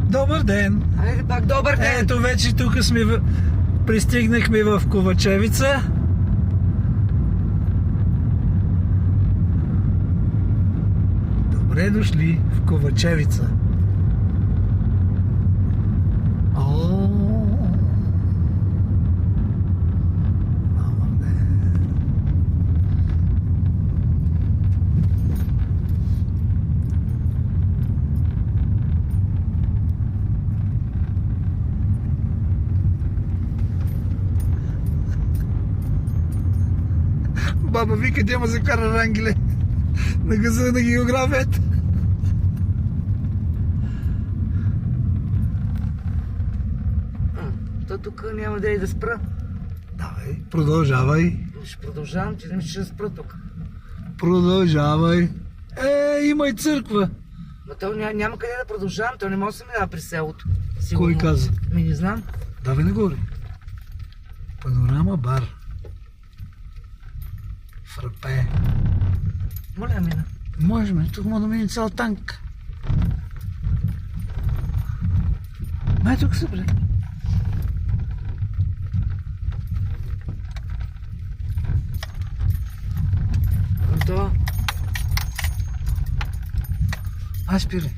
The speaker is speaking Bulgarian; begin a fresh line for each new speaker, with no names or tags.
Добър ден!
Айде пак, добър ден!
Ето вече тук сме, пристигнахме в Ковачевица. Добре дошли в Ковачевица. Баба вика, няма за кара рангеле на газа на географията.
То тук няма да и да спра.
Давай, продължавай.
Ще продължавам, че не ще спра тук.
Продължавай. Има и църква.
Но то няма къде да продължавам, то не може да се минава през селото.
Кой каза?
Не знам.
Давай нагоре. Панорама бар. Фрапе.
Моля, мина.
Можем, тук може да мине цял танк. Май тук са, бре.
То.
Спирай.